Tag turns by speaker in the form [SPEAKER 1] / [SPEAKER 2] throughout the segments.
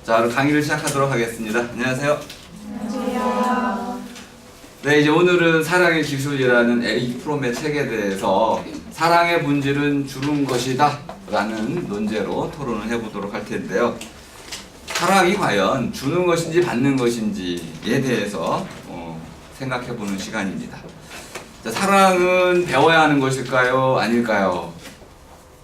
[SPEAKER 1] 자, 그럼 강의를 시작하도록 하겠습니다. 안녕하세요.
[SPEAKER 2] 안녕하세요.
[SPEAKER 1] 네, 이제 오늘은 사랑의 기술이라는 에릭 프롬의 책에 대해서 사랑의 본질은 주는 것이다 라는 논제로 토론을 해보도록 할 텐데요. 사랑이 과연 주는 것인지 받는 것인지에 대해서 생각해보는 시간입니다. 자, 사랑은 배워야 하는 것일까요? 아닐까요?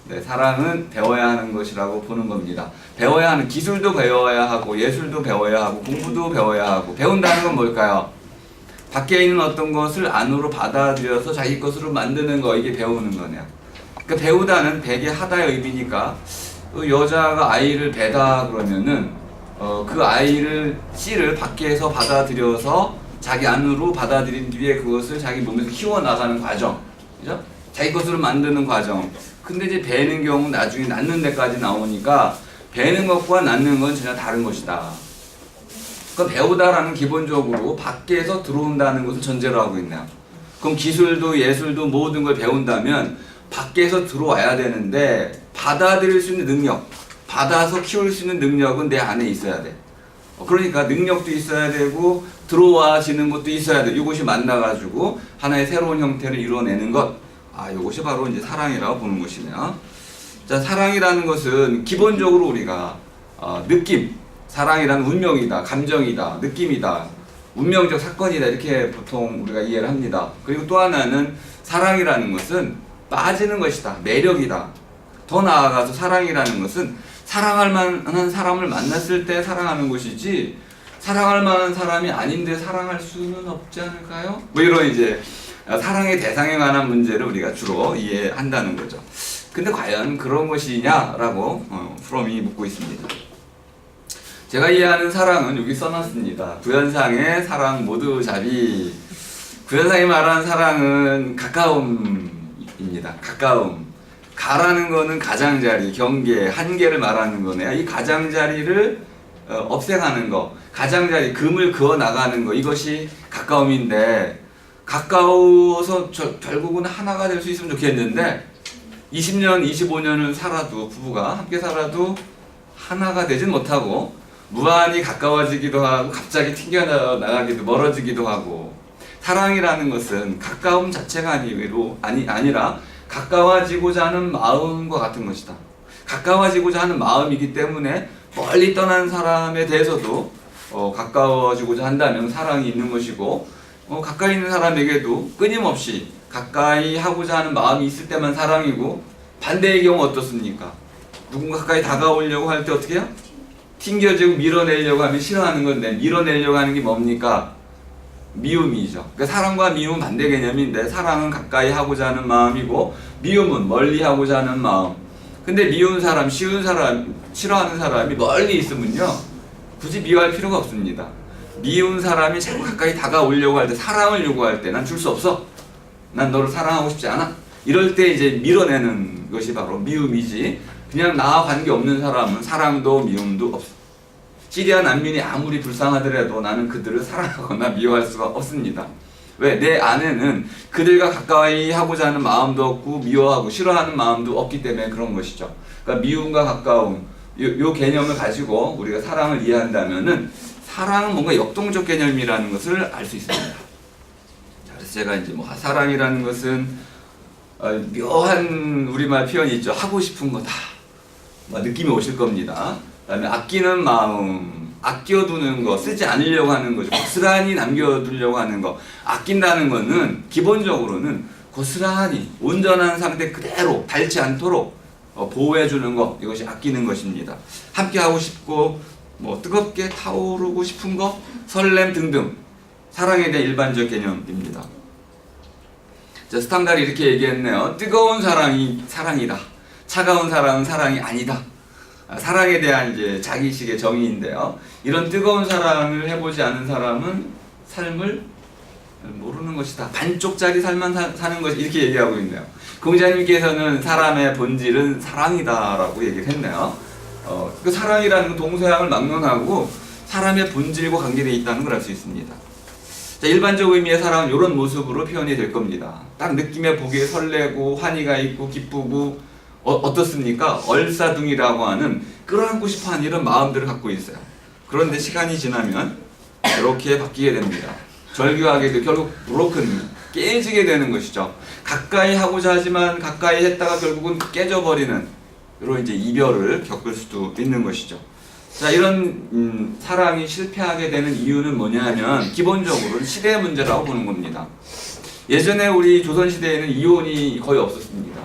[SPEAKER 1] 네, 사랑은 배워야 하는 것이라고 보는 겁니다. 배워야 하는, 기술도 배워야 하고 예술도 배워야 하고 공부도 배워야 하고, 배운다는 건 뭘까요? 밖에 있는 어떤 것을 안으로 받아들여서 자기 것으로 만드는 거, 이게 배우는 거네요. 그러니까 배우다는 배게 하다의 의미니까, 여자가 아이를 배다 그러면은 그 아이를 씨를 밖에서 받아들여서 자기 안으로 받아들인 뒤에 그것을 자기 몸에서 키워나가는 과정, 그죠? 자기 것으로 만드는 과정. 근데 이제 배는 경우 나중에 낳는 데까지 나오니까 배는 것과 낳는 건 전혀 다른 것이다. 그러니까 배우다라는 기본적으로 밖에서 들어온다는 것을 전제로 하고 있네요. 그럼 기술도 예술도 모든 걸 배운다면 밖에서 들어와야 되는데, 받아들일 수 있는 능력, 받아서 키울 수 있는 능력은 내 안에 있어야 돼. 그러니까 능력도 있어야 되고 들어와지는 것도 있어야 돼. 이것이 만나가지고 하나의 새로운 형태를 이루어내는 것, 이것이 바로 이제 사랑이라고 보는 것이네요. 자, 사랑이라는 것은 기본적으로 우리가 느낌, 사랑이라는 운명이다, 감정이다, 느낌이다, 운명적 사건이다, 이렇게 보통 우리가 이해를 합니다. 그리고 또 하나는 사랑이라는 것은 빠지는 것이다, 매력이다. 더 나아가서 사랑이라는 것은 사랑할 만한 사람을 만났을 때 사랑하는 것이지, 사랑할 만한 사람이 아닌데 사랑할 수는 없지 않을까요? 뭐 이런 이제 사랑의 대상에 관한 문제를 우리가 주로 이해한다는 거죠. 근데 과연 그런 것이냐라고 프롬이 묻고 있습니다. 제가 이해하는 사랑은 여기 써놨습니다. 구현상의 사랑 모두 자비. 구현상이 말하는 사랑은 가까움입니다. 가까움. 가라는 거는 가장자리, 경계, 한계를 말하는 거네요. 이 가장자리를 없애가는 거, 가장자리, 금을 그어 나가는 거, 이것이 가까움인데, 가까워서 결국은 하나가 될 수 있으면 좋겠는데 20년, 25년을 살아도, 부부가 함께 살아도 하나가 되진 못하고 무한히 가까워지기도 하고 갑자기 튕겨나가기도, 멀어지기도 하고. 사랑이라는 것은 가까움 자체가 아니라 가까워지고자 하는 마음과 같은 것이다. 가까워지고자 하는 마음이기 때문에 멀리 떠난 사람에 대해서도 가까워지고자 한다면 사랑이 있는 것이고, 가까이 있는 사람에게도 끊임없이 가까이 하고자 하는 마음이 있을 때만 사랑이고, 반대의 경우 어떻습니까? 누군가 가까이 다가오려고 할 때 어떻게 해요? 튕겨지고 밀어내려고 하면 싫어하는 건데, 밀어내려고 하는 게 뭡니까? 미움이죠. 그러니까 사랑과 미움은 반대 개념인데, 사랑은 가까이 하고자 하는 마음이고 미움은 멀리 하고자 하는 마음. 근데 미운 사람, 쉬운 사람, 싫어하는 사람이 멀리 있으면요, 굳이 미워할 필요가 없습니다. 미운 사람이 자꾸 가까이 다가오려고 할 때, 사랑을 요구할 때, 난 줄 수 없어, 난 너를 사랑하고 싶지 않아, 이럴 때 이제 밀어내는 것이 바로 미움이지, 그냥 나와 관계없는 사람은 사랑도 미움도 없어. 시리아 난민이 아무리 불쌍하더라도 나는 그들을 사랑하거나 미워할 수가 없습니다. 왜? 내 안에는 그들과 가까이 하고자 하는 마음도 없고 미워하고 싫어하는 마음도 없기 때문에 그런 것이죠. 그러니까 미움과 가까움, 요 개념을 가지고 우리가 사랑을 이해한다면은, 사랑은 뭔가 역동적 개념이라는 것을 알 수 있습니다. 자, 그래서 제가 이제 사랑이라는 것은 묘한 우리말 표현이 있죠. 하고 싶은 거다, 느낌이 오실 겁니다. 그다음에 아끼는 마음, 아껴두는 거, 쓰지 않으려고 하는 거죠. 고스란히 남겨두려고 하는 거. 아낀다는 거는 기본적으로는 고스란히 온전한 상태 그대로 닳지 않도록 보호해주는 거, 이것이 아끼는 것입니다. 함께 하고 싶고 뜨겁게 타오르고 싶은 거, 설렘 등등, 사랑에 대한 일반적 개념입니다. 자, 스탕달이 이렇게 얘기했네요. 뜨거운 사랑이 사랑이다, 차가운 사랑은 사랑이 아니다. 사랑에 대한 이제 자기식의 정의인데요. 이런 뜨거운 사랑을 해보지 않은 사람은 삶을 모르는 것이다. 반쪽짜리 삶만 사는 것이, 이렇게 얘기하고 있네요. 공자님께서는 사람의 본질은 사랑이다라고 얘기를 했네요. 그 사랑이라는 동서양을 막론하고 사람의 본질과 관계되어 있다는 걸 알 수 있습니다. 자, 일반적 의미의 사랑은 이런 모습으로 표현이 될 겁니다. 딱 느낌에 보기에 설레고 환희가 있고 기쁘고 어떻습니까? 얼사둥이라고 하는 끌어안고 싶어하는 이런 마음들을 갖고 있어요. 그런데 시간이 지나면 이렇게 바뀌게 됩니다. 절규하게 결국 브로큰, 깨지게 되는 것이죠. 가까이 하고자 하지만 가까이 했다가 결국은 깨져버리는 이런 이제 이별을 겪을 수도 있는 것이죠. 자, 이런 사랑이 실패하게 되는 이유는 뭐냐면 기본적으로는 시대의 문제라고 보는 겁니다. 예전에 우리 조선시대에는 이혼이 거의 없었습니다.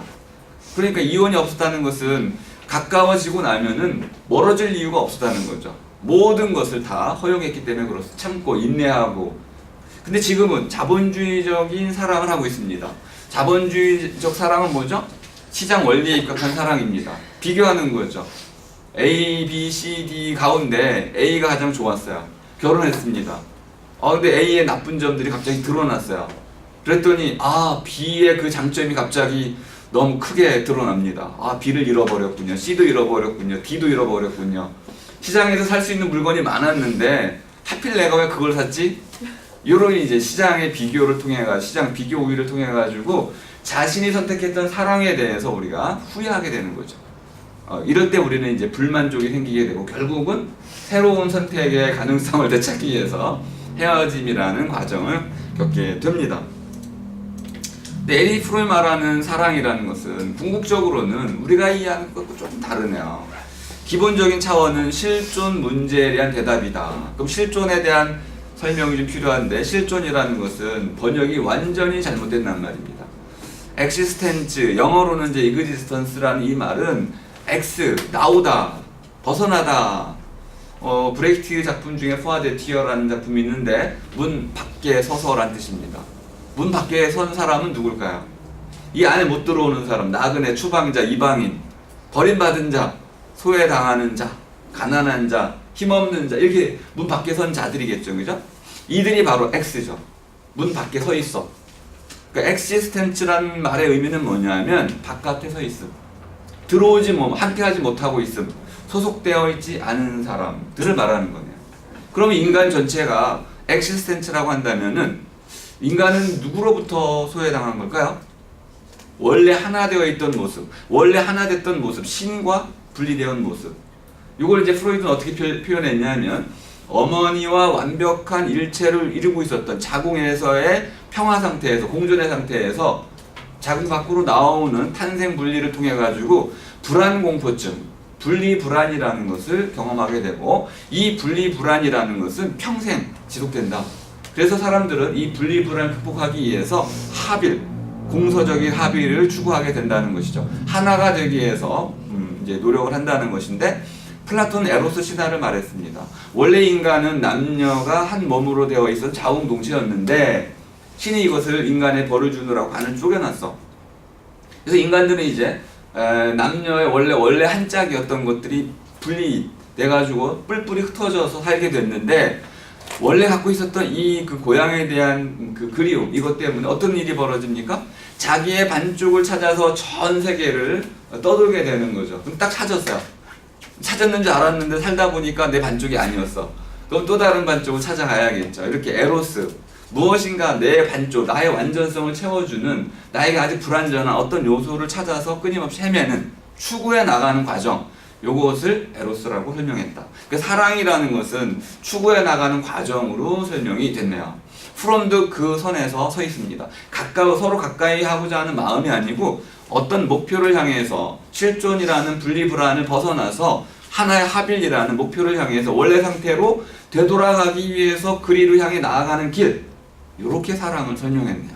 [SPEAKER 1] 그러니까 이혼이 없었다는 것은 가까워지고 나면은 멀어질 이유가 없었다는 거죠. 모든 것을 다 허용했기 때문에 그렇습니다. 참고 인내하고. 근데 지금은 자본주의적인 사랑을 하고 있습니다. 자본주의적 사랑은 뭐죠? 시장 원리에 입각한 사랑입니다. 비교하는 거죠. A, B, C, D 가운데 A가 가장 좋았어요. 결혼했습니다. 근데 A의 나쁜 점들이 갑자기 드러났어요. 그랬더니 B의 그 장점이 갑자기 너무 크게 드러납니다. B를 잃어버렸군요. C도 잃어버렸군요. D도 잃어버렸군요. 시장에서 살 수 있는 물건이 많았는데 하필 내가 왜 그걸 샀지? 이런 이제 시장의 비교를 통해 시장 비교 우위를 통해 가지고 자신이 선택했던 사랑에 대해서 우리가 후회하게 되는 거죠. 이럴 때 우리는 이제 불만족이 생기게 되고 결국은 새로운 선택의 가능성을 되찾기 위해서 헤어짐이라는 과정을 겪게 됩니다. 근데 에리 프로이 말하는 사랑이라는 것은 궁극적으로는 우리가 이해하는 것과 조금 다르네요. 기본적인 차원은 실존 문제에 대한 대답이다. 그럼 실존에 대한 설명이 좀 필요한데 실존이라는 것은 번역이 완전히 잘못된단 말입니다. existence, 영어로는 이제 existence라는 이 말은 X, 나오다, 벗어나다. 브레이트 작품 중에 포아데 티어라는 작품이 있는데 문 밖에 서서라는 뜻입니다. 문 밖에 선 사람은 누굴까요? 이 안에 못 들어오는 사람, 나그네, 추방자, 이방인, 버림받은 자, 소외당하는 자, 가난한 자, 힘없는 자, 이렇게 문 밖에 선 자들이겠죠, 그죠? 이들이 바로 X죠. 문 밖에 서 있어. 그러니까 existence라는 말의 의미는 뭐냐면 바깥에 서 있음, 들어오지 함께하지 못하고 있음, 소속되어 있지 않은 사람들을 말하는 거네요. 그러면 인간 전체가 existence라고 한다면은 인간은 누구로부터 소외당한 걸까요? 원래 하나 되어 있던 모습, 원래 하나 됐던 모습, 신과 분리되어 모습. 이걸 이제 프로이드는 어떻게 표현했냐면 어머니와 완벽한 일체를 이루고 있었던 자궁에서의 평화 상태에서, 공존의 상태에서 자궁 밖으로 나오는 탄생 분리를 통해 가지고 불안공포증, 분리불안이라는 것을 경험하게 되고 이 분리불안이라는 것은 평생 지속된다. 그래서 사람들은 이 분리불안을 극복하기 위해서 합일, 공서적인 합의를 추구하게 된다는 것이죠. 하나가 되기 위해서 이제 노력을 한다는 것인데 플라톤은 에로스 신화를 말했습니다. 원래 인간은 남녀가 한 몸으로 되어 있어 자웅동체였는데 신이 이것을 인간의 벌을 주느라고 반을 쪼개놨어. 그래서 인간들은 이제 남녀의 원래 한 짝이었던 것들이 분리돼가지고 뿔뿔이 흩어져서 살게 됐는데 원래 갖고 있었던 이 그 고향에 대한 그 그리움, 이것 때문에 어떤 일이 벌어집니까? 자기의 반쪽을 찾아서 전 세계를 떠돌게 되는 거죠. 그럼 딱 찾았어요. 찾았는 줄 알았는데 살다 보니까 내 반쪽이 아니었어. 그럼 또 다른 반쪽을 찾아가야겠죠. 이렇게 에로스, 무엇인가 내 반쪽, 나의 완전성을 채워주는 나에게 아직 불완전한 어떤 요소를 찾아서 끊임없이 헤매는, 추구해 나가는 과정, 요것을 에로스라고 설명했다. 그러니까 사랑이라는 것은 추구해 나가는 과정으로 설명이 됐네요. 프롬도 그 선에서 서 있습니다. 서로 가까이 하고자 하는 마음이 아니고 어떤 목표를 향해서 실존이라는 분리불안을 벗어나서 하나의 합일이라는 목표를 향해서 원래 상태로 되돌아가기 위해서 그리로 향해 나아가는 길, 이렇게 사랑을 설명했네요.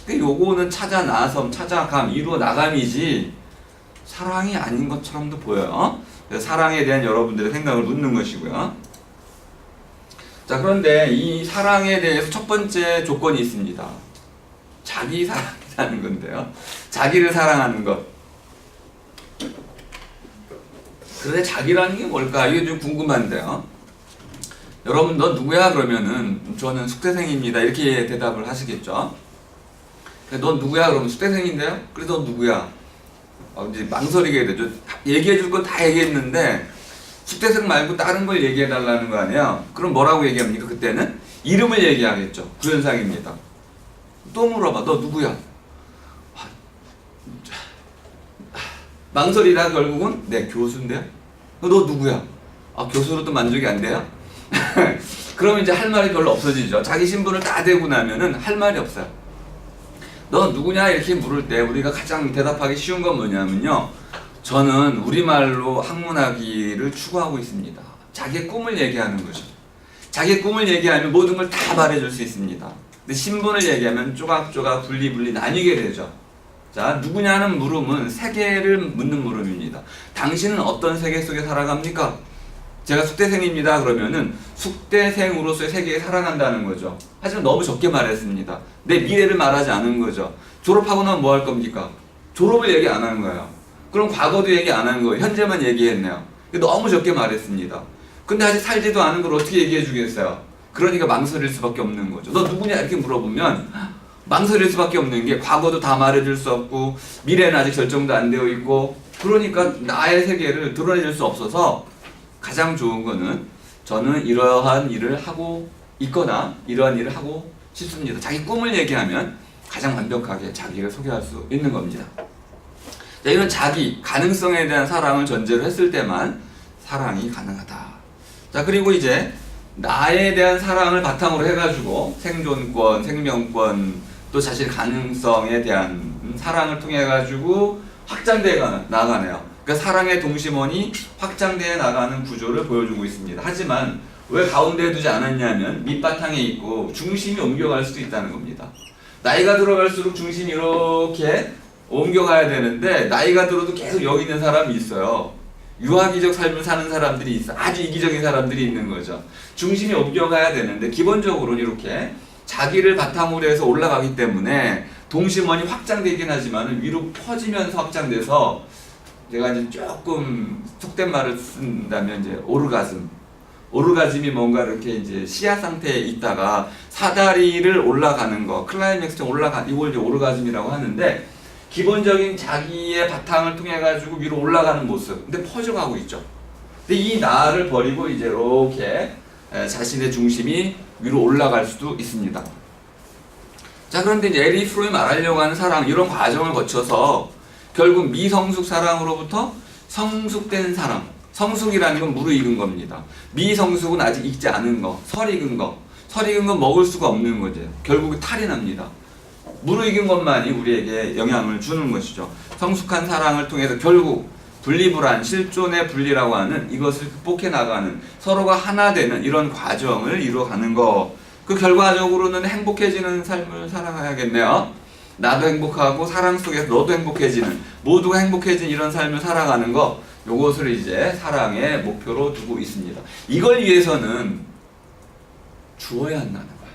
[SPEAKER 1] 그러니까 요거는 찾아 나섬, 찾아감, 이루어 나감이지 사랑이 아닌 것처럼도 보여요. 그래서 사랑에 대한 여러분들의 생각을 묻는 것이고요. 자, 그런데 이 사랑에 대해서 첫 번째 조건이 있습니다. 자기 사랑이라는 건데요. 자기를 사랑하는 것. 그런데 자기라는 게 뭘까? 이게 좀 궁금한데요. 여러분, 너 누구야? 그러면은 저는 숙대생입니다. 이렇게 대답을 하시겠죠. 너 누구야? 그러면 숙대생인데요? 그래, 너 누구야? 이제 망설이게 되죠. 얘기해 줄 건 다 얘기했는데 숙대생 말고 다른 걸 얘기해 달라는 거 아니에요. 그럼 뭐라고 얘기합니까? 그때는 이름을 얘기하겠죠. 구현상입니다. 또 물어봐. 너 누구야? 망설이다 결국은 네, 교수인데요. 너 누구야? 아, 교수로도 만족이 안 돼요? 그러면 이제 할 말이 별로 없어지죠. 자기 신분을 다 대고 나면은 할 말이 없어요. 너 누구냐 이렇게 물을 때 우리가 가장 대답하기 쉬운 건 뭐냐면요, 저는 우리말로 학문하기를 추구하고 있습니다. 자기의 꿈을 얘기하는 거죠. 자기의 꿈을 얘기하면 모든 걸 다 말해줄 수 있습니다. 근데 신분을 얘기하면 조각조각 분리 나뉘게 되죠. 자, 누구냐는 물음은 세계를 묻는 물음입니다. 당신은 어떤 세계 속에 살아갑니까? 제가 숙대생입니다 그러면은 숙대생으로서의 세계에 살아간다는 거죠. 하지만 너무 적게 말했습니다. 내 미래를 말하지 않은 거죠. 졸업하고 나면 뭐 할 겁니까? 졸업을 얘기 안 하는 거예요. 그럼 과거도 얘기 안 하는 거예요. 현재만 얘기했네요. 너무 적게 말했습니다. 근데 아직 살지도 않은 걸 어떻게 얘기해 주겠어요? 그러니까 망설일 수밖에 없는 거죠. 너 누구냐 이렇게 물어보면 망설일 수밖에 없는 게, 과거도 다 말해줄 수 없고 미래는 아직 결정도 안 되어 있고, 그러니까 나의 세계를 드러내줄 수 없어서 가장 좋은 거는 저는 이러한 일을 하고 있거나 이러한 일을 하고 싶습니다. 자기 꿈을 얘기하면 가장 완벽하게 자기를 소개할 수 있는 겁니다. 자, 이런 자기 가능성에 대한 사랑을 전제로 했을 때만 사랑이 가능하다. 자, 그리고 이제 나에 대한 사랑을 바탕으로 해가지고 생존권, 생명권, 또 자신 가능성에 대한 사랑을 통해 가지고 확장되어 나가네요. 그러니까 사랑의 동심원이 확장되어 나가는 구조를 보여주고 있습니다. 하지만 왜 가운데에 두지 않았냐면 밑바탕에 있고 중심이 옮겨갈 수도 있다는 겁니다. 나이가 들어갈수록 중심이 이렇게 옮겨가야 되는데 나이가 들어도 계속 여기 있는 사람이 있어요. 유아기적 삶을 사는 사람들이 있어. 아주 이기적인 사람들이 있는 거죠. 중심이 옮겨가야 되는데 기본적으로는 이렇게 자기를 바탕으로 해서 올라가기 때문에 동심원이 확장되긴 하지만 위로 퍼지면서 확장돼서, 제가 이제 조금 속된 말을 쓴다면 이제 오르가즘이 뭔가 이렇게 이제 씨앗 상태에 있다가 사다리를 올라가는 거, 클라이맥스에 이걸 이제 오르가즘이라고 하는데, 기본적인 자기의 바탕을 통해 가지고 위로 올라가는 모습. 근데 퍼져가고 있죠. 근데 이 나를 버리고 이제 이렇게 자신의 중심이 위로 올라갈 수도 있습니다. 자, 그런데 이제 에리 프로이 말하려고 하는 사랑, 이런 과정을 거쳐서 결국 미성숙 사랑으로부터 성숙된 사랑. 성숙이라는 건 무르익은 겁니다. 미성숙은 아직 익지 않은 거, 설익은 거. 설익은 건 먹을 수가 없는 거죠. 결국 탈이 납니다. 무르익은 것만이 우리에게 영향을 주는 것이죠. 성숙한 사랑을 통해서 결국 분리불안, 실존의 분리라고 하는 이것을 극복해 나가는, 서로가 하나 되는 이런 과정을 이루어가는 거. 그 결과적으로는 행복해지는 삶을 살아가야겠네요. 나도 행복하고 사랑 속에서 너도 행복해지는, 모두가 행복해진 이런 삶을 살아가는 거, 요것을 이제 사랑의 목표로 두고 있습니다. 이걸 위해서는 주어야 한다는 거야.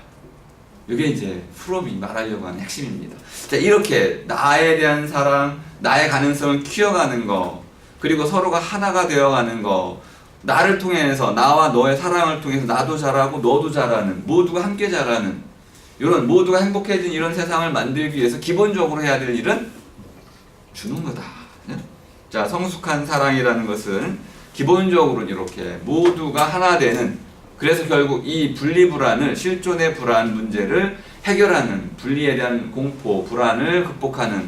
[SPEAKER 1] 이게 이제 프롬이 말하려고 하는 핵심입니다. 자, 이렇게 나에 대한 사랑, 나의 가능성을 키워가는 거, 그리고 서로가 하나가 되어가는 거, 나를 통해서, 나와 너의 사랑을 통해서 나도 자라고 너도 자라는, 모두가 함께 자라는, 이런 모두가 행복해진 이런 세상을 만들기 위해서 기본적으로 해야 될 일은 주는 거다. 자, 성숙한 사랑이라는 것은 기본적으로 이렇게 모두가 하나 되는, 그래서 결국 이 분리불안을, 실존의 불안 문제를 해결하는, 분리에 대한 공포, 불안을 극복하는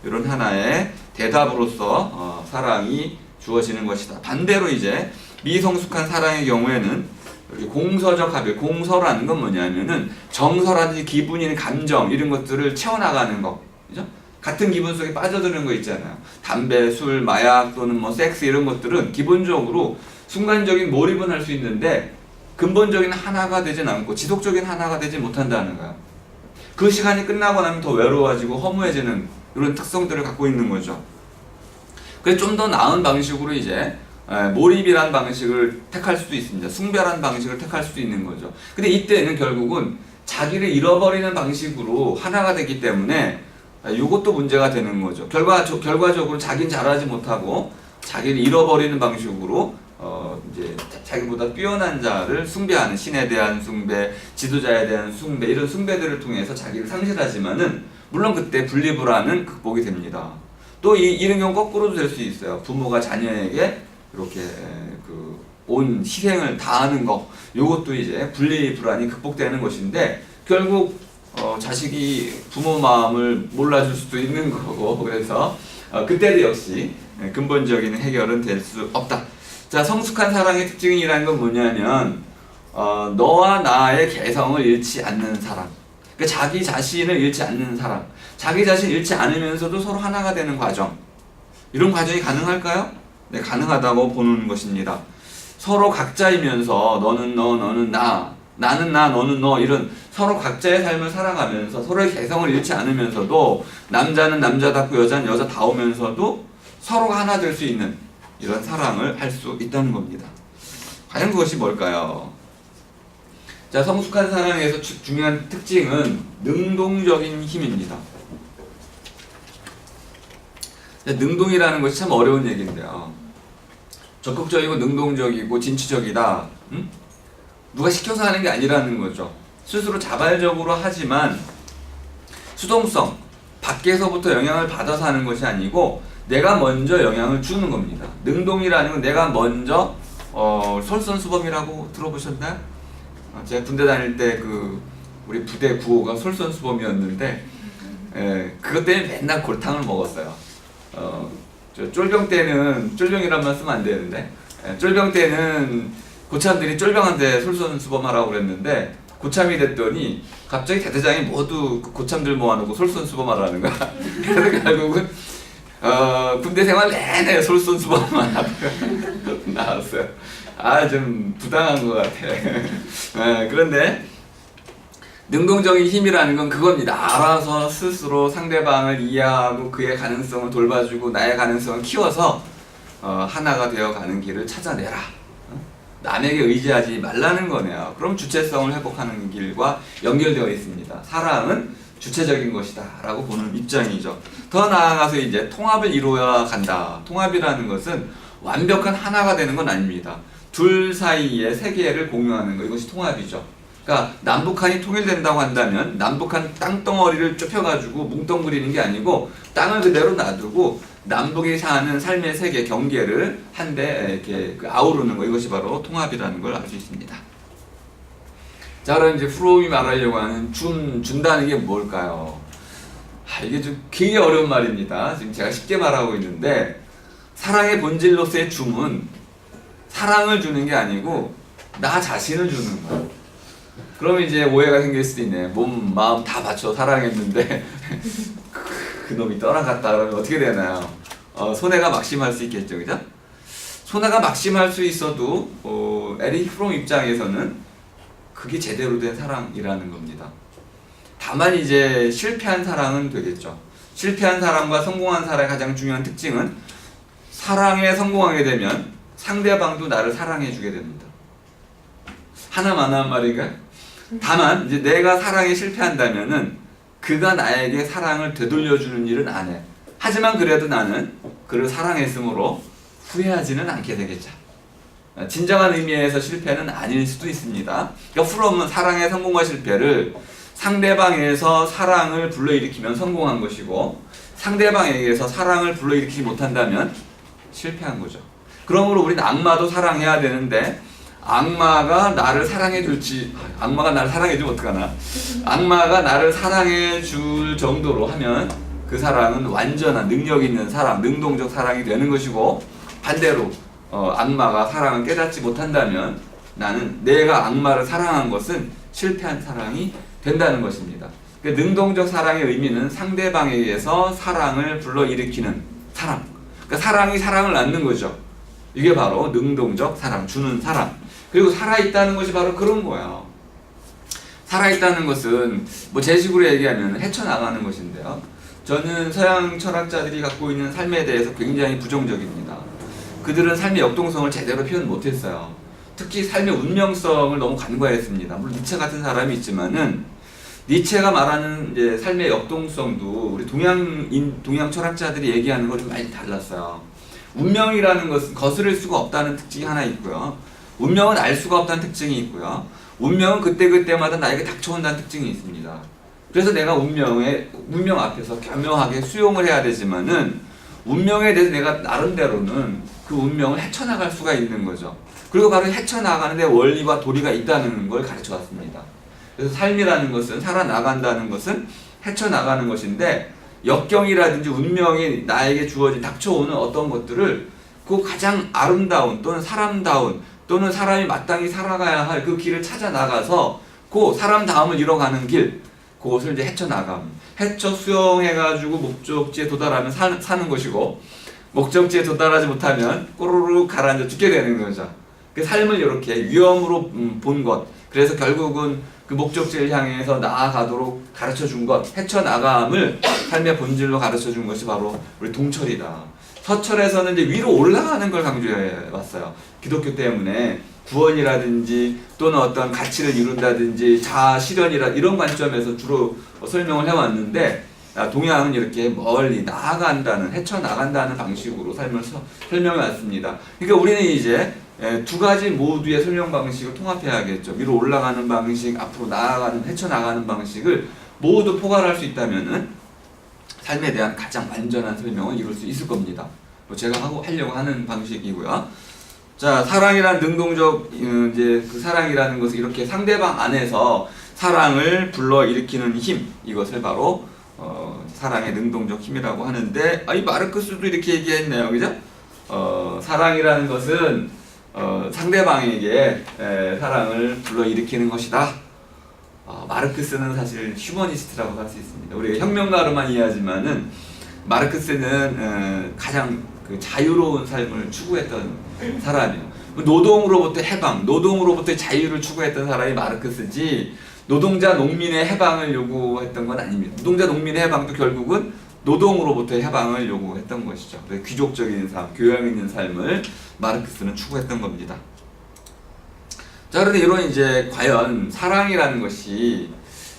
[SPEAKER 1] 이런 하나의 대답으로서 사랑이 주어지는 것이다. 반대로 이제 미성숙한 사랑의 경우에는 이렇게 공서적 합의, 공서라는 건 뭐냐면은 정서라든지 기분이나 감정 이런 것들을 채워나가는 거, 그죠? 같은 기분 속에 빠져드는 거 있잖아요. 담배, 술, 마약 또는 뭐 섹스 이런 것들은 기본적으로 순간적인 몰입은 할 수 있는데 근본적인 하나가 되진 않고 지속적인 하나가 되지 못한다는 거야. 그 시간이 끝나고 나면 더 외로워지고 허무해지는 이런 특성들을 갖고 있는 거죠. 그래서 좀 더 나은 방식으로 이제 몰입이라는 방식을 택할 수도 있습니다. 숭배라는 방식을 택할 수도 있는 거죠. 근데 이때는 결국은 자기를 잃어버리는 방식으로 하나가 되기 때문에 이것도 문제가 되는 거죠. 결과적으로 자기는 잘하지 못하고 자기를 잃어버리는 방식으로 이제 자기보다 뛰어난 자를 숭배하는, 신에 대한 숭배, 지도자에 대한 숭배, 이런 숭배들을 통해서 자기를 상실하지만은 물론 그때 분리불안은 극복이 됩니다. 또 이런 경우 거꾸로도 될 수 있어요. 부모가 자녀에게 이렇게 온 희생을 다하는 거, 이것도 이제 분리불안이 극복되는 것인데 결국 자식이 부모 마음을 몰라줄 수도 있는 거고, 그래서 그때도 역시 근본적인 해결은 될 수 없다. 자, 성숙한 사랑의 특징이라는 건 뭐냐면 너와 나의 개성을 잃지 않는 사랑. 그러니까 자기 자신을 잃지 않는 사랑. 자기 자신 잃지 않으면서도 서로 하나가 되는 과정. 이런 과정이 가능할까요? 네, 가능하다고 보는 것입니다. 서로 각자이면서 너는 너, 너는 나, 나는 나, 너는 너 이런 서로 각자의 삶을 살아가면서 서로의 개성을 잃지 않으면서도 남자는 남자답고 여자는 여자다우면서도 서로가 하나 될 수 있는 이런 사랑을 할 수 있다는 겁니다. 과연 그것이 뭘까요? 자, 성숙한 사랑에서 중요한 특징은 능동적인 힘입니다. 능동이라는 것이 참 어려운 얘기인데요. 적극적이고 능동적이고 진취적이다. 누가 시켜서 하는 게 아니라는 거죠. 스스로 자발적으로 하지만 수동성, 밖에서부터 영향을 받아서 하는 것이 아니고 내가 먼저 영향을 주는 겁니다. 능동이라는 건 내가 먼저 솔선수범이라고 들어보셨나요? 제가 군대 다닐 때 우리 부대 구호가 솔선수범이었는데 그것 때문에 맨날 골탕을 먹었어요. 쫄병 때는 쫄병이란 말 쓰면 안 되는데 쫄병 때는 고참들이 쫄병한테 솔선수범하라고 그랬는데 고참이 됐더니 갑자기 대대장이 모두 고참들 모아놓고 솔선수범하라는 거야. 그래서 결국은 군대 생활 내내 솔선수범만 하고 나왔어요. 좀 부당한 것 같아. 그런데 능동적인 힘이라는 건 그겁니다. 알아서 스스로 상대방을 이해하고 그의 가능성을 돌봐주고 나의 가능성을 키워서 하나가 되어가는 길을 찾아내라. 남에게 의지하지 말라는 거네요. 그럼 주체성을 회복하는 길과 연결되어 있습니다. 사랑은 주체적인 것이다 라고 보는 입장이죠. 더 나아가서 이제 통합을 이루어야 간다. 통합이라는 것은 완벽한 하나가 되는 건 아닙니다. 둘 사이의 세계를 공유하는 거, 이것이 통합이죠. 그러니까 남북한이 통일된다고 한다면 남북한 땅덩어리를 좁혀가지고 뭉뚱그리는 게 아니고 땅을 그대로 놔두고 남북이 사는 삶의 세계 경계를 한데 이렇게 아우르는 거, 이것이 바로 통합이라는 걸 알 수 있습니다. 자, 그럼 이제 프롬이 말하려고 하는 준다는 게 뭘까요? 이게 좀 굉장히 어려운 말입니다. 지금 제가 쉽게 말하고 있는데 사랑의 본질로서의 줌은 사랑을 주는 게 아니고 나 자신을 주는 거예요. 그러면 이제 오해가 생길 수도 있네. 몸, 마음 다 바쳐 사랑했는데 그놈이 떠나갔다 그러면 어떻게 되나요? 손해가 막심할 수 있겠죠, 그죠? 손해가 막심할 수 있어도 에릭 프롬 입장에서는 그게 제대로 된 사랑이라는 겁니다. 다만 이제 실패한 사랑은 되겠죠. 실패한 사랑과 성공한 사랑의 가장 중요한 특징은 사랑에 성공하게 되면 상대방도 나를 사랑해 주게 됩니다. 하나만 한 말인가? 다만 이제 내가 사랑에 실패한다면은 그가 나에게 사랑을 되돌려주는 일은 안 해. 하지만 그래도 나는 그를 사랑했으므로 후회하지는 않게 되겠죠. 진정한 의미에서 실패는 아닐 수도 있습니다. 그러니까 프롬은 사랑의 성공과 실패를 상대방에서 사랑을 불러일으키면 성공한 것이고 상대방에게서 사랑을 불러일으키지 못한다면 실패한 거죠. 그러므로 우리는 악마도 사랑해야 되는데 악마가 나를 사랑해줄지, 악마가 나를 사랑해주면 어떡하나. 악마가 나를 사랑해줄 정도로 하면 그 사랑은 완전한 능력 있는 사랑, 능동적 사랑이 되는 것이고 반대로 악마가 사랑을 깨닫지 못한다면 나는 내가 악마를 사랑한 것은 실패한 사랑이 된다는 것입니다. 그러니까 능동적 사랑의 의미는 상대방에게서 사랑을 불러일으키는 사랑. 그러니까 사랑이 사랑을 낳는 거죠. 이게 바로 능동적 사랑, 주는 사랑. 그리고 살아있다는 것이 바로 그런 거예요. 살아있다는 것은 뭐 제 식으로 얘기하면 헤쳐나가는 것인데요. 저는 서양 철학자들이 갖고 있는 삶에 대해서 굉장히 부정적입니다. 그들은 삶의 역동성을 제대로 표현 못했어요. 특히 삶의 운명성을 너무 간과했습니다. 물론 니체 같은 사람이 있지만은 니체가 말하는 이제 삶의 역동성도 우리 동양 철학자들이 얘기하는 것이 많이 달랐어요. 운명이라는 것은 거스를 수가 없다는 특징이 하나 있고요. 운명은 알 수가 없다는 특징이 있고요. 운명은 그때그때마다 나에게 닥쳐온다는 특징이 있습니다. 그래서 내가 운명 앞에서 겸허하게 수용을 해야 되지만은 운명에 대해서 내가 나름대로는 그 운명을 헤쳐나갈 수가 있는 거죠. 그리고 바로 헤쳐나가는 데 원리와 도리가 있다는 걸 가르쳐 왔습니다. 그래서 삶이라는 것은, 살아나간다는 것은 헤쳐나가는 것인데 역경이라든지 운명이 나에게 주어진 닥쳐오는 어떤 것들을 그 가장 아름다운 또는 사람다운 또는 사람이 마땅히 살아가야 할 그 길을 찾아 나가서 그 사람다움을 이뤄가는 길, 그것을 이제 헤쳐나감. 헤쳐 수영해가지고 목적지에 도달하면 사는 것이고, 목적지에 도달하지 못하면 꼬르륵 가라앉아 죽게 되는 거죠. 그 삶을 이렇게 위험으로 본 것, 그래서 결국은 그 목적지를 향해서 나아가도록 가르쳐 준 것, 헤쳐나감을 삶의 본질로 가르쳐 준 것이 바로 우리 동철이다. 서철에서는 이제 위로 올라가는 걸 강조해 왔어요. 기독교 때문에 구원이라든지 또는 어떤 가치를 이룬다든지 자아 실현이라 이런 관점에서 주로 설명을 해왔는데, 동양은 이렇게 멀리 나아간다는, 헤쳐나간다는 방식으로 삶을 설명해 왔습니다. 그러니까 우리는 이제 두 가지 모두의 설명 방식을 통합해야겠죠. 위로 올라가는 방식, 앞으로 나아가는, 헤쳐나가는 방식을 모두 포괄할 수 있다면은 삶에 대한 가장 완전한 설명을 이룰 수 있을 겁니다. 제가 하려고 하는 방식이고요. 자, 사랑이란 능동적, 이제 그 사랑이라는 것은 이렇게 상대방 안에서 사랑을 불러일으키는 힘, 이것을 바로 사랑의 능동적 힘이라고 하는데, 이 마르크스도 이렇게 얘기했네요. 그죠? 사랑이라는 것은 상대방에게 사랑을 불러일으키는 것이다. 마르크스는 사실 휴머니스트라고 할 수 있습니다. 우리가 혁명가로만 이해하지만은 마르크스는 가장 그 자유로운 삶을 추구했던 사람이에요. 노동으로부터 해방, 노동으로부터 자유를 추구했던 사람이 마르크스지, 노동자 농민의 해방을 요구했던 건 아닙니다. 노동자 농민의 해방도 결국은 노동으로부터 해방을 요구했던 것이죠. 귀족적인 삶, 교양 있는 삶을 마르크스는 추구했던 겁니다. 자, 그런데 이런 이제 과연 사랑이라는 것이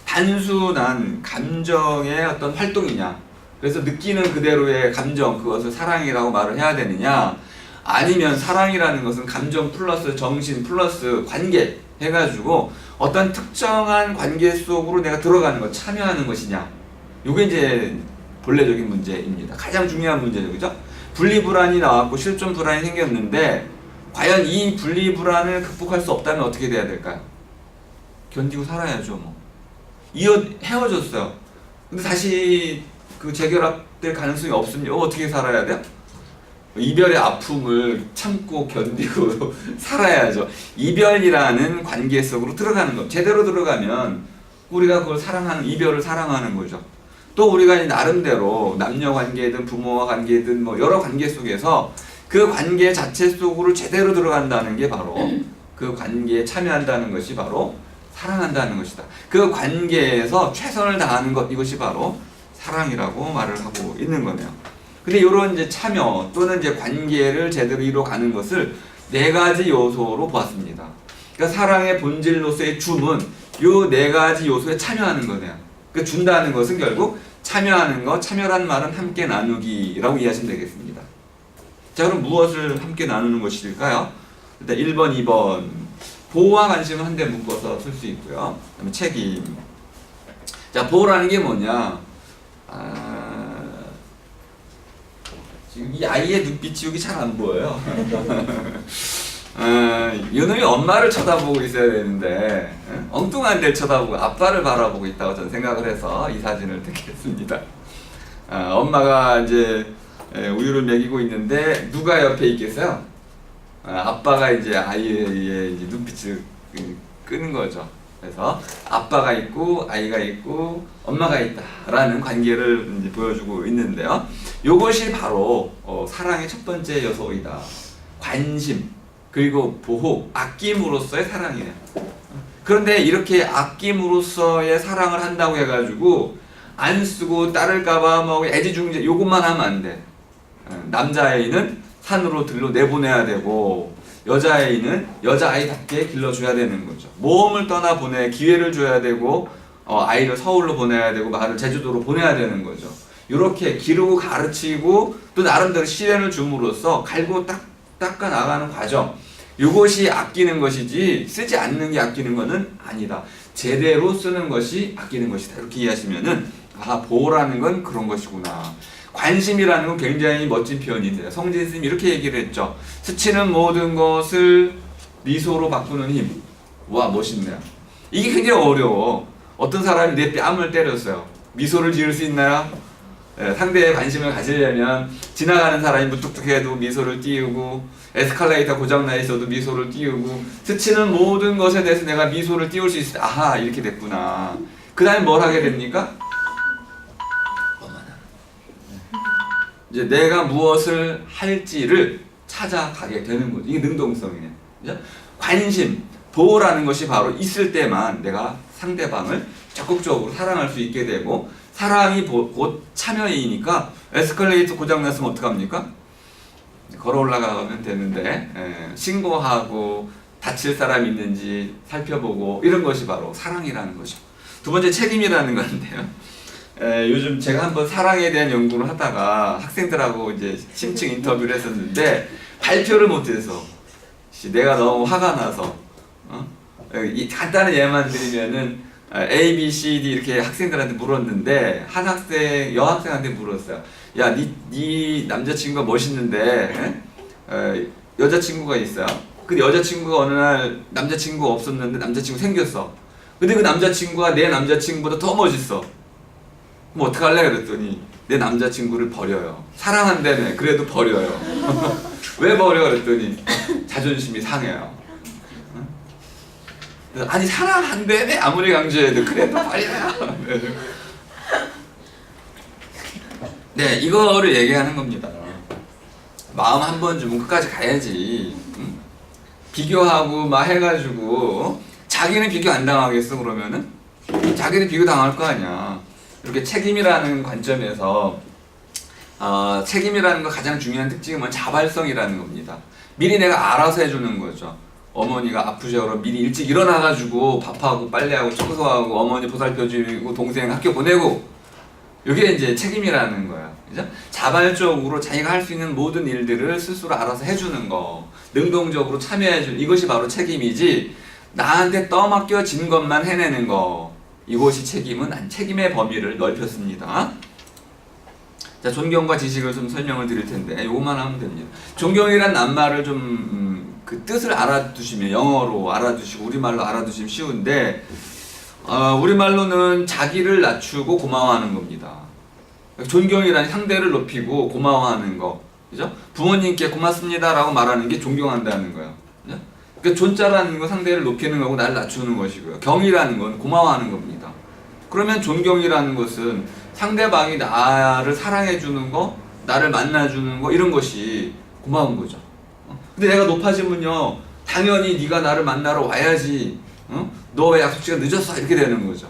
[SPEAKER 1] 단순한 감정의 어떤 활동이냐, 그래서 느끼는 그대로의 감정, 그것을 사랑이라고 말을 해야 되느냐, 아니면 사랑이라는 것은 감정 플러스 정신 플러스 관계 해가지고 어떤 특정한 관계 속으로 내가 들어가는 것, 참여하는 것이냐, 이게 이제 본래적인 문제입니다. 가장 중요한 문제죠, 그죠? 분리불안이 나왔고 실존 불안이 생겼는데, 과연 이 분리불안을 극복할 수 없다면 어떻게 돼야 될까요? 견디고 살아야죠, 뭐. 헤어졌어요. 근데 다시 그 재결합될 가능성이 없으면 어떻게 살아야 돼요? 이별의 아픔을 참고 견디고 살아야죠. 이별이라는 관계 속으로 들어가는 것. 제대로 들어가면 우리가 그걸 사랑하는, 이별을 사랑하는 거죠. 또 우리가 나름대로 남녀 관계든 부모와 관계든 뭐 여러 관계 속에서 그 관계 자체 속으로 제대로 들어간다는 게 바로, 그 관계에 참여한다는 것이 바로 사랑한다는 것이다. 그 관계에서 최선을 다하는 것, 이것이 바로 사랑이라고 말을 하고 있는 거네요. 근데 이런 이제 참여 또는 이제 관계를 제대로 이뤄가는 것을 네 가지 요소로 보았습니다. 그러니까 사랑의 본질로서의 줌은 요 네 가지 요소에 참여하는 거네요. 그 준다는 것은 결국 참여하는 것, 참여란 말은 함께 나누기라고 이해하시면 되겠습니다. 자, 그럼 무엇을 함께 나누는 것일까요? 일단 1번, 2번. 보호와 관심을 한데 묶어서 쓸 수 있고요. 그다음에 책임. 자, 보호라는 게 뭐냐? 지금 이 아이의 눈빛이 여기 잘 안 보여요. 이놈이 엄마를 쳐다보고 있어야 되는데 엉뚱한 데를 쳐다보고 아빠를 바라보고 있다고 저는 생각을 해서 이 사진을 택했습니다. 엄마가 이제 우유를 먹이고 있는데 누가 옆에 있겠어요? 아빠가 이제 아이의 이제 눈빛을 끄는 거죠. 그래서 아빠가 있고 아이가 있고 엄마가 있다라는 관계를 이제 보여주고 있는데요. 이것이 바로 사랑의 첫 번째 요소이다. 관심, 그리고 보호, 아낌으로서의 사랑이에요. 그런데 이렇게 아낌으로서의 사랑을 한다고 해가지고 안 쓰고 따를까봐 뭐 애지중지 이것만 하면 안 돼. 남자아이는 산으로 들로 내보내야 되고 여자아이는 여자아이답게 길러줘야 되는 거죠. 모험을 떠나 기회를 줘야 되고 아이를 서울로 보내야 되고 말을 제주도로 보내야 되는 거죠. 이렇게 기르고 가르치고 또 나름대로 시련을 줌으로써 갈고 닦아 나가는 과정, 이것이 아끼는 것이지 쓰지 않는 게 아끼는 것은 아니다. 제대로 쓰는 것이 아끼는 것이다. 이렇게 이해하시면은 보호라는 건 그런 것이구나. 관심이라는 건 굉장히 멋진 표현인데요. 성진 스님이 이렇게 얘기를 했죠. 스치는 모든 것을 미소로 바꾸는 힘. 와, 멋있네요. 이게 굉장히 어려워. 어떤 사람이 내 뺨을 때렸어요. 미소를 지을 수 있나요? 상대에 관심을 가지려면 지나가는 사람이 무뚝뚝해도 미소를 띄우고 에스컬레이터 고장나 있어도 미소를 띄우고 스치는 모든 것에 대해서 내가 미소를 띄울 수 있을 때 아하 이렇게 됐구나. 그 다음에 뭘 하게 됩니까? 이제 내가 무엇을 할지를 찾아가게 되는 거죠. 이게 능동성이에요. 그죠? 관심, 도라는 것이 바로 있을 때만 내가 상대방을 적극적으로 사랑할 수 있게 되고 사랑이 곧 참여이니까 에스컬레이터 고장났으면 어떡합니까? 걸어 올라가면 되는데 신고하고 다칠 사람이 있는지 살펴보고 이런 것이 바로 사랑이라는 거죠. 두 번째 책임이라는 건데요. 요즘 제가 한번 사랑에 대한 연구를 하다가 학생들하고 이제 심층 인터뷰를 했었는데 발표를 못해서 내가 너무 화가 나서 이 간단한 예만 드리면은 A, B, C, D 이렇게 학생들한테 물었는데 한 학생 여학생한테 물었어요. 야, 네 남자친구가 멋있는데 여자친구가 있어요. 근데 여자친구가 어느 날 남자친구가 없었는데 남자친구 생겼어. 근데 그 남자친구가 내 남자친구보다 더 멋있어. 그럼 어떡할래? 그랬더니 내 남자친구를 버려요. 사랑한다며. 그래도 버려요. 왜 버려? 그랬더니 자존심이 상해요. 아니 사랑한다며 아무리 강조해도 그래도 버려요. 네, 이거를 얘기하는 겁니다. 마음 한 번 주면 끝까지 가야지. 응? 비교하고 막 해가지고 자기는 비교 안 당하겠어 그러면은 자기는 비교 당할 거 아니야. 이렇게 책임이라는 관점에서 책임이라는 거 가장 중요한 특징은 뭐냐? 자발성이라는 겁니다. 미리 내가 알아서 해주는 거죠. 어머니가 아프셔 그러면 미리 일찍 일어나가지고 밥하고 빨래하고 청소하고 어머니 보살펴주고 동생 학교 보내고 이게 이제 책임이라는 거야. 그죠? 자발적으로 자기가 할 수 있는 모든 일들을 스스로 알아서 해주는 거, 능동적으로 참여해주는 이것이 바로 책임이지 나한테 떠맡겨진 것만 해내는 거 이것이 책임은 책임의 범위를 넓혔습니다. 자, 존경과 지식을 좀 설명을 드릴 텐데 요것만 하면 됩니다. 존경이란 낱말을 좀 그 뜻을 알아두시면 영어로 알아두시고 우리말로 알아두시면 쉬운데 우리말로는 자기를 낮추고 고마워하는 겁니다. 존경이란 상대를 높이고 고마워하는 거, 그죠? 부모님께 고맙습니다라고 말하는 게 존경한다는 거예요. 그죠? 그러니까 존자라는 건 상대를 높이는 거고 나를 낮추는 것이고요. 경이라는 건 고마워하는 겁니다. 그러면 존경이라는 것은 상대방이 나를 사랑해주는 거, 나를 만나주는 거 이런 것이 고마운 거죠. 근데 내가 높아지면요 당연히 네가 나를 만나러 와야지. 너 왜 약속 시간 늦었어? 이렇게 되는 거죠.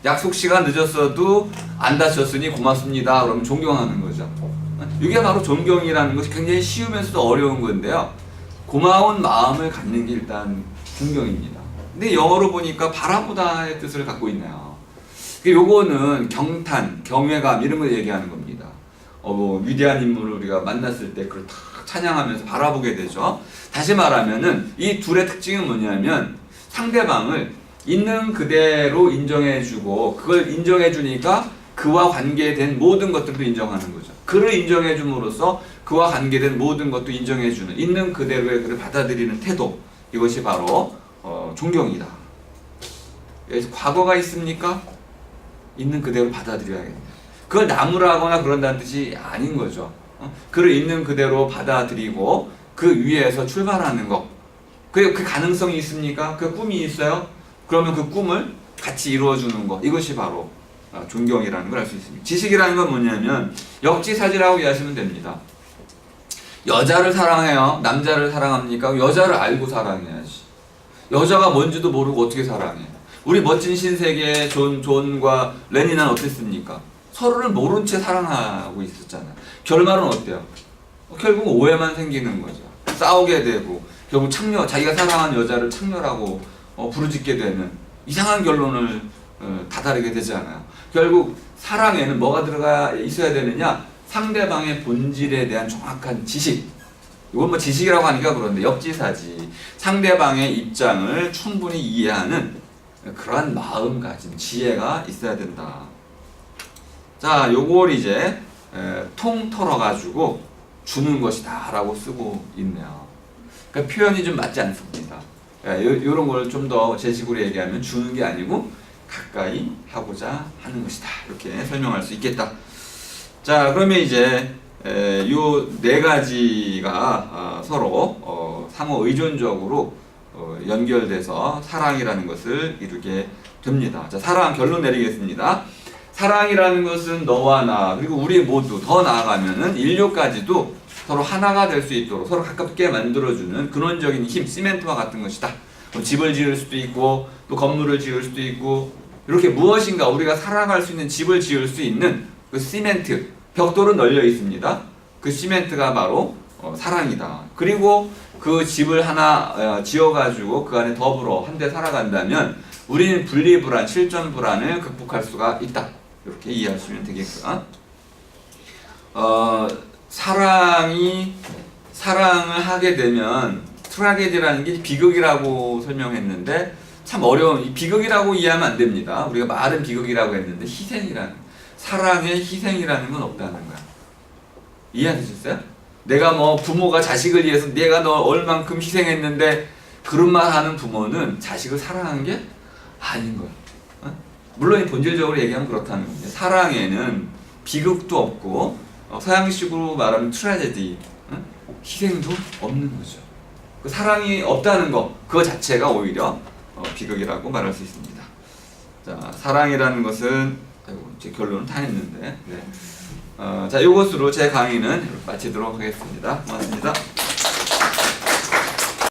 [SPEAKER 1] 약속 시간 늦었어도 안 다쳤으니 고맙습니다. 그러면 존경하는 거죠. 이게 바로 존경이라는 것이 굉장히 쉬우면서도 어려운 건데요. 고마운 마음을 갖는 게 일단 존경입니다. 근데 영어로 보니까 바라보다의 뜻을 갖고 있네요. 요거는 경탄, 경외감 이런 걸 얘기하는 겁니다. 뭐 위대한 인물을 우리가 만났을 때 그걸 탁 찬양하면서 바라보게 되죠. 다시 말하면은 이 둘의 특징은 뭐냐면 상대방을 있는 그대로 인정해주고 그걸 인정해주니까 그와 관계된 모든 것들도 인정하는 거죠. 그를 인정해줌으로써 그와 관계된 모든 것도 인정해주는 있는 그대로의 그를 받아들이는 태도 이것이 바로 존경이다. 여기서 과거가 있습니까? 있는 그대로 받아들여야겠다. 그걸 나무라거나 그런다는 뜻이 아닌 거죠. 그를 있는 그대로 받아들이고 그 위에서 출발하는 거. 그 가능성이 있습니까? 그 꿈이 있어요? 그러면 그 꿈을 같이 이루어주는 거. 이것이 바로 존경이라는 걸 알 수 있습니다. 지식이라는 건 뭐냐면 역지사지라고 이해하시면 됩니다. 여자를 사랑해요? 남자를 사랑합니까? 여자를 알고 사랑해야지. 여자가 뭔지도 모르고 어떻게 사랑해? 우리 멋진 신세계의 존과 레닌은 어땠습니까? 서로를 모른 채 사랑하고 있었잖아요. 결말은 어때요? 결국 오해만 생기는 거죠. 싸우게 되고 결국 자기가 사랑한 여자를 창녀라고 부르짖게 되는 이상한 결론을 다다르게 되잖아요. 결국 사랑에는 뭐가 들어가 있어야 되느냐? 상대방의 본질에 대한 정확한 지식. 이건 뭐 지식이라고 하니까 그런데 역지사지. 상대방의 입장을 충분히 이해하는 그러한 마음가짐, 지혜가 있어야 된다. 자, 요걸 이제 통 털어가지고 주는 것이다 라고 쓰고 있네요. 그러니까 표현이 좀 맞지 않습니다. 요런 걸 좀 더 제식으로 얘기하면 주는 게 아니고 가까이 하고자 하는 것이다. 이렇게 설명할 수 있겠다. 자, 그러면 이제 요 네 가지가 서로 상호 의존적으로 연결돼서 사랑이라는 것을 이루게 됩니다. 자, 사랑 결론 내리겠습니다. 사랑이라는 것은 너와 나 그리고 우리 모두 더 나아가면은 인류까지도 서로 하나가 될 수 있도록 서로 가깝게 만들어주는 근원적인 힘, 시멘트와 같은 것이다. 집을 지을 수도 있고 또 건물을 지을 수도 있고 이렇게 무엇인가 우리가 살아갈 수 있는 집을 지을 수 있는 그 시멘트, 벽돌은 널려 있습니다. 그 시멘트가 바로 사랑이다. 그리고 그 집을 하나 지어가지고 그 안에 더불어 한데 살아간다면 우리는 분리불안, 실존불안을 극복할 수가 있다. 이렇게 이해하시면 되겠고요. 사랑을 하게 되면 트라게디라는 게 비극이라고 설명했는데 참 어려운, 이 비극이라고 이해하면 안 됩니다. 우리가 말은 비극이라고 했는데 사랑에 희생이라는 건 없다는 거야. 이해하셨어요? 내가 뭐 부모가 자식을 위해서 내가 너 얼만큼 희생했는데 그런 말 하는 부모는 자식을 사랑하는 게 아닌 거야. 물론 본질적으로 얘기하면 그렇다는 건데 사랑에는 비극도 없고 서양식으로 말하면 트라제디, 희생도 없는 거죠. 그 사랑이 없다는 거 그거 자체가 오히려 비극이라고 말할 수 있습니다. 자, 사랑이라는 것은 제 결론은 다 했는데 자, 이것으로 제 강의는 마치도록 하겠습니다. 고맙습니다.